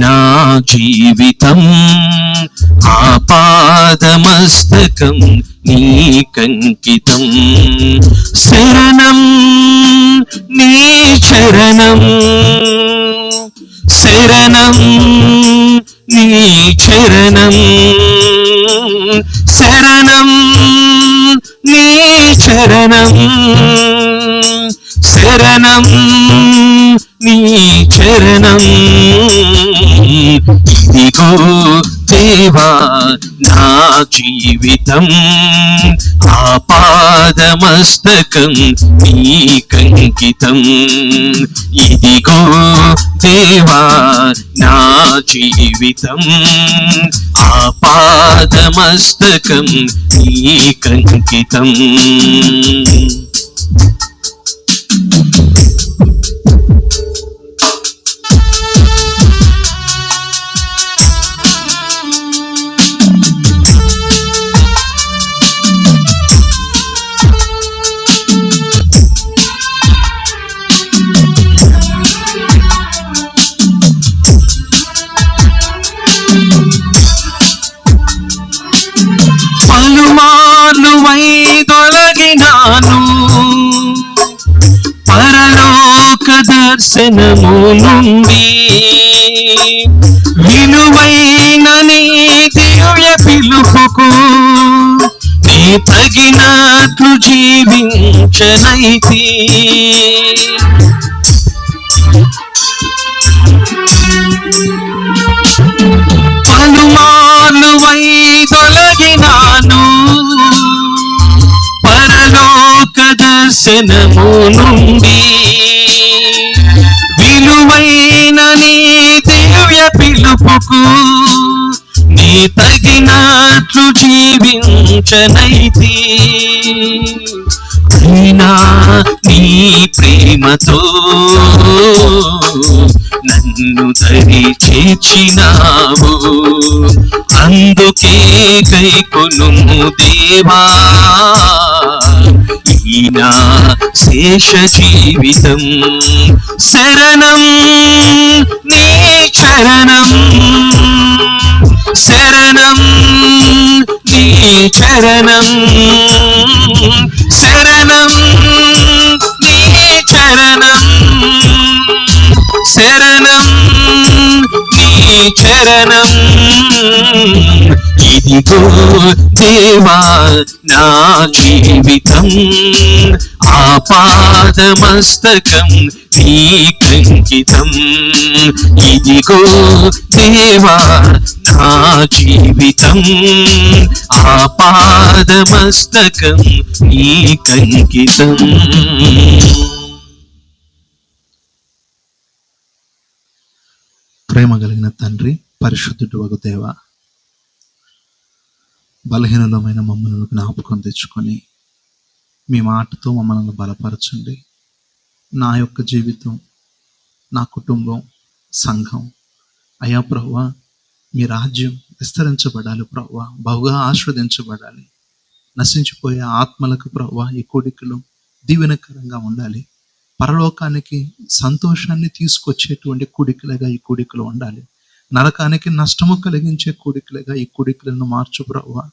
నా జీవితం, ఆపాదమస్తకం నీకంకితం. శరణం నీ చరణం, శరణం నీ చరణం, శరణం నీ చరణం, శరణం నీ చరణం. ఇదిగో దేవా నా జీవితం, ఆపాదమస్తకం నీకంకితం. ఇదిగో దేవా నా జీవితం, ఆపాదమస్తకం నీకంకితం. పలుమార్లు వైదొలగినాను పరలోక దర్శనము నుండి, విలువైన నీ దివ్య పిలుపుకు నీ తగినట్లు జీవించనైతి. పలుమార్లు వైదొలగినాను పరలోక దర్శనము నుండి, విలువైన నీ దివ్య పిలుపుకు నీ తగినట్లు జీవించనైతి. అయినా నీ ప్రేమతో నన్ను దరి చేర్చినావు, అందుకే కైకొనుము దేవా ఈ నా శేష జీవితం. శరణం నీ చరణం, శరణం నీ చరణం, శరణం నీ చరణం, శరణం నీ చరణం. ఇదిగో దేవా నా జీవితం, ఆపాదమస్తకం నీకంకితం. ఇదిగో దేవా నా జీవితం, ఆపాదమస్తకం నీకంకితం. ప్రేమ కలిగిన తండ్రి, పరిశుద్ధుడు వగు దేవా, బలహీనమైన మమ్మల్ని జ్ఞాపకం తెచ్చుకొని మీ మాటతో మమ్మల్ని బలపరచండి. నా యొక్క జీవితం, నా కుటుంబం, సంఘం అయ్యా ప్రభువా, మీ రాజ్యం విస్తరించబడాలి ప్రభువా, బహుగా ఆస్వాదించబడాలి. నశించిపోయే ఆత్మలకు ప్రభువా ఈ కూడికలు దీవెనకరంగా ఉండాలి. పరలోకానికి సంతోషాన్ని తీసుకొచ్చేటువంటి కూడికలుగా ఈ కూడికలు ఉండాలి. నరకానికి నష్టము కలిగించే కూడికలుగా ఈ కూడికలను మార్చు ప్రభువా.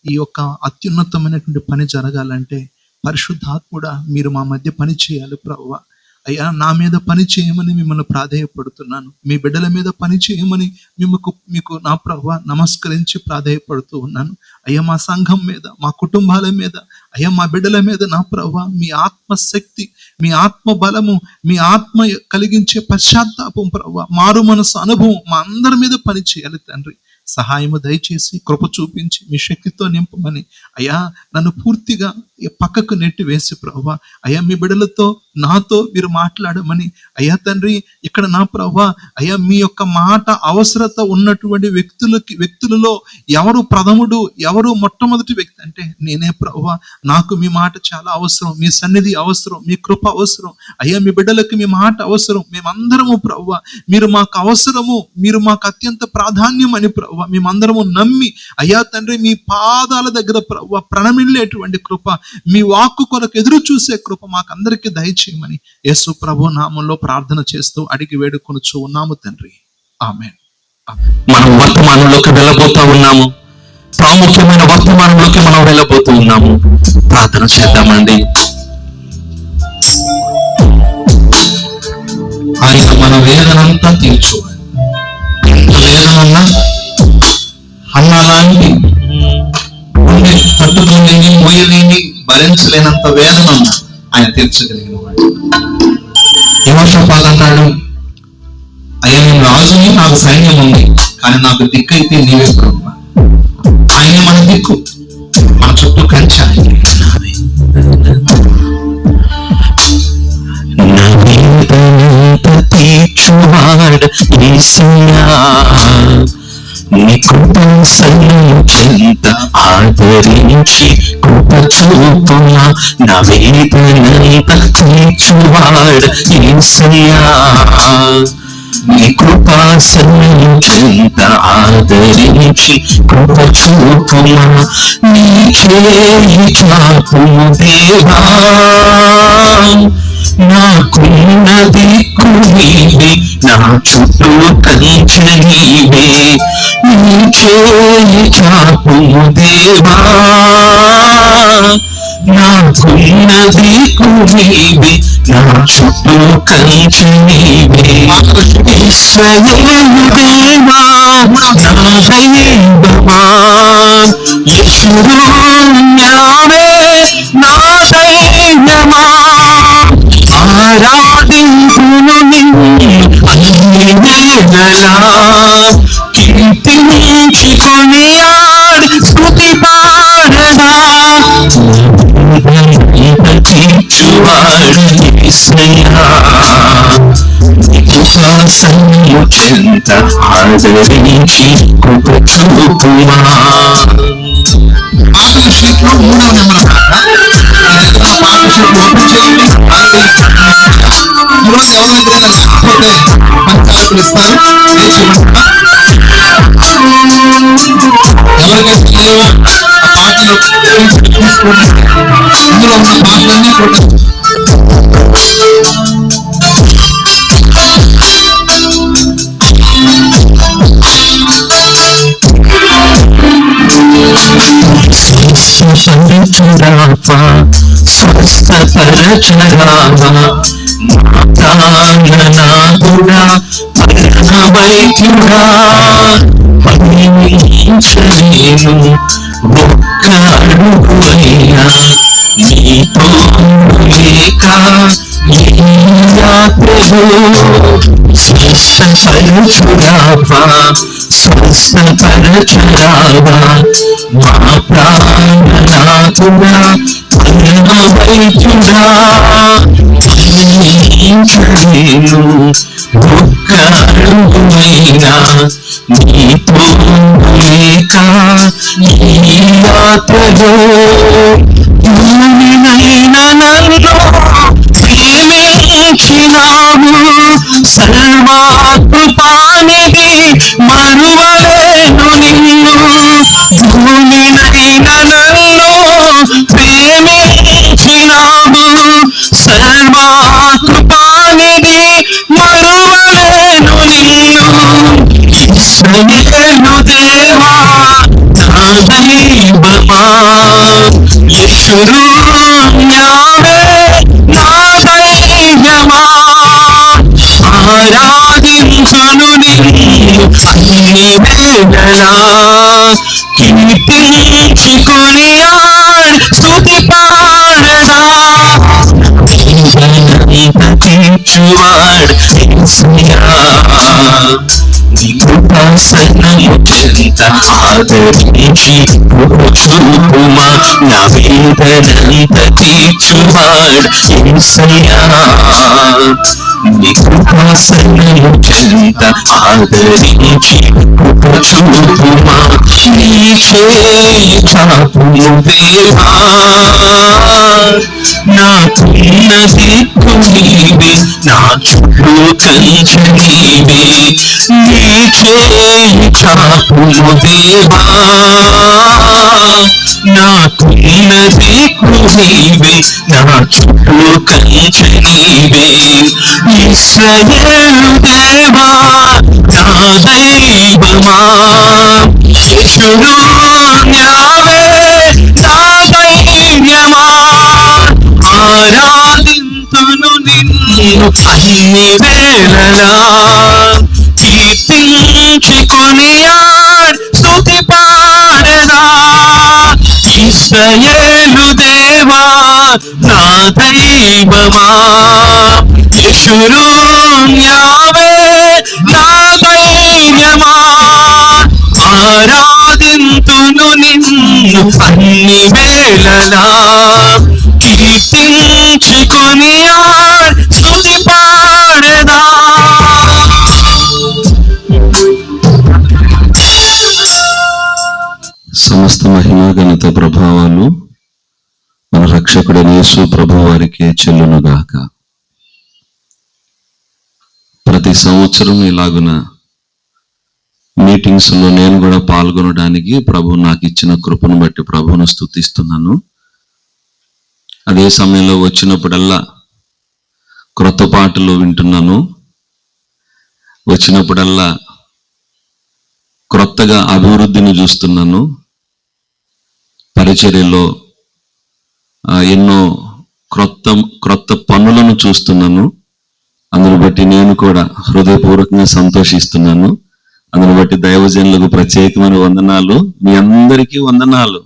ఈ యొక్క అత్యున్నతమైనటువంటి పని జరగాలంటే పరిశుద్ధాత్ముడా మీరు మా మధ్య పని చేయాలి ప్రభువా. అయ్యా నా మీద పని చేయమని మిమ్మల్ని ప్రాధేయపడుతున్నాను. మీ బిడ్డల మీద పని చేయమని మీకు నా ప్రభువా నమస్కరించి ప్రాధేయపడుతూ ఉన్నాను. అయ్యా మా సంఘం మీద, మా కుటుంబాల మీద, అయ్యా మా బిడ్డల మీద నా ప్రభువా మీ ఆత్మశక్తి, మీ ఆత్మ బలము, మీ ఆత్మ కలిగించే పశ్చాత్తాపం ప్రభువా, మారు మనసు అనుభవం మా అందరి మీద పని చేయాలి తండ్రి. సహాయము దయచేసి కృప చూపించి మీ శక్తితో నింపమని అయ్యా నన్ను పూర్తిగా పక్కకు నెట్టి వేసి ప్రభువా అయ్యా మీ బిడ్డలతో నాతో మీరు మాట్లాడమని అయ్యా తండ్రి ఇక్కడ నా ప్రభువా అయ్యా మీ యొక్క మాట అవసరత ఉన్నటువంటి వ్యక్తులలో ఎవరు ప్రథముడు, ఎవరు మొట్టమొదటి వ్యక్తి అంటే నేనే ప్రభువా. నాకు మీ మాట చాలా అవసరం, మీ సన్నిధి అవసరం, మీ కృప అవసరం అయ్యా. మీ బిడ్డలకు మీ మాట అవసరం. మేమందరము ప్రభువా మీరు మాకు అవసరము, మీరు మాకు అత్యంత ప్రాధాన్యం అని ప్రభువా మేమందరము నమ్మి అయ్యా తండ్రి మీ పాదాల దగ్గర ప్రభువా ప్రణమిల్లేటువంటి కృప, మీ వాక్కు కొరకు ఎదురు చూసే కృప మాకు అందరికీ దయచేయమని యేసు ప్రభు నామంలో ప్రార్థన చేస్తూ అడిగి వేడుకొనుచు ఉన్నాము తండ్రి. ఆమేన్. మనం వర్తమానంలోకి వెళ్ళబోతూ ఉన్నాము. ప్రాముఖ్యమైన వర్తమానంలోకి మనం వెళ్ళబోతూ ఉన్నాము. ప్రార్థన చేద్దామండి. ఆయన మన వేదనంతా తీర్చువాడు. ఎంత వేదనన్నా అన్న లాంటి తట్టుకోలేని మోయలేని భరించలేనంత వేదన ఉన్నా ఆయన తీర్చగలిగిన వాడు. యెహోషాపాతు అన్నాడు, అయ్యా నేను రాజుని, నాకు సైన్యం ఉంది, కానీ నాకు దిక్కు అయితే నీవే ప్రభువా. ఆయనే మన దిక్కు, మన చుట్టూ కంచె ఆయన. తీర్చువాడు యేసయ్యా, నీ కృప చెంత ఆదరించి కృప చూపున నా వేదనంత తీర్చువాడు యేసయ్యా, నీ కృపా చెంత ఆదరించి కృప చూపున నీ చేయి చాపుము దేవా, నాకున్నది నీవే, నా చుట్టూ కంచె నీవే, నీ చేయి చాపుము దేవా, నాకున్నది నీవే, నా చుట్టూ కంచె నీవే. ఇశ్రాయేలు దేవా నా దైవమా, యేషురూన్యావే నా ధైర్యమా, ఆరాధించును నిన్ను అన్ని వేళలా, కీర్తించి కొనియాడి స్తుతి పాడదా, తీర్చువాడు యేసయ్యా, కృపా చెంత ఆదరించి కృప చూపుమా. పాటల షీట్ లో 3వ నెంబర్ పాట షీట్ ఓపెన్ చేయండి. ఈరోజు ఎవరి దగ్గర లేకపోతే పంచాయతీలు ఇస్తారు, వేచి ఉంటా. ఎవరికైతే లేవో ఆ పాటలు తీసుకోండి. ఇందులో ఉన్న పాటలన్నీ కూడా స్వస్థపరచరావా, ప్రాణనాథుడా పరమ వైద్యుడా, పరీక్షలేను ఒక్క అడుగు అయినా నీతో లేక ఈ యాత్రలో, స్వస్థపరచురావా స్వస్థపరచరావా, మా ప్రాణనాథుడా పరమ వైద్యుడా, పరీక్షలేను ఒక్క అడుగునైనా నీతో లేక ఈ యాత్రలో, భూమినైనా నన్ను ప్రేమించినావు, సర్వాకృపానిధి మరువలేను నిన్ను, భూమినైనా నన్ను ప్రేమించినావు, సర్వాకృపానిధి మరువలేను నిన్ను. ఇశ్రాయేలు దేవా నా దైవమా, యేషురూన్యావే నా ధైర్యమా, ఆరాధించును నిన్ను అన్ని వేళలా, కీర్తించి కొనియాడి స్తుతి పాడదా, తీర్చువాడు యేసయ్యా, నీ కృపా చెంత ఆదరించి కృప చూపుమా, నా వేదనంత తీర్చువాడు యేసయ్యా, నీ కృపా చెంత ఆదరించి కృప చూపుమా, నీ చేయి చాపుము దేవా, నాకున్న దిక్కు నీవే, నా చుట్టూ కంచె నీవే, నీ చేయి చాపుము దేవా, నాకున్న దిక్కు నీవే, నా చుట్టూ కంచె నీవే. ఇశ్రాయేలు దేవా నా దైవమా యేసును న్యావే నా ధైర్యమా ఆరాధింతును నిన్ను అన్ని వేళలా కీర్తించుకొని స్తుతి పాడదా ఇశ్రాయేలు దేవా నా దైవమా యేసును న్యావే నా ధైర్యమా ఆరాధింతును నిన్ను అన్ని వేళలా కీర్తించుకొని స్తుతి పాడదా సమస్త మహిమ ఘనత ప్రభావాలు మన రక్షకుడైన యేసు ప్రభు వారికి చెల్లునుగాక. ప్రతి సంవత్సరం ఇలాగున మీటింగ్స్ లో నేను కూడా పాల్గొనడానికి ప్రభు నాకు ఇచ్చిన కృపను బట్టి ప్రభువును స్తుతిస్తున్నాను. అదే సమయంలో వచ్చినప్పుడల్లా క్రొత్త పాటలు వింటున్నాను. వచ్చినప్పుడల్లా క్రొత్తగా అభివృద్ధిని చూస్తున్నాను. పరిచర్యలో ఎన్నో క్రొత్త పనులను చూస్తున్నాను. అందును బట్టి నేను కూడా హృదయపూర్వకంగా సంతోషిస్తున్నాను. అందును బట్టి దైవజనులకు ప్రత్యేకమైన వందనాలు. మీ అందరికీ వందనాలు.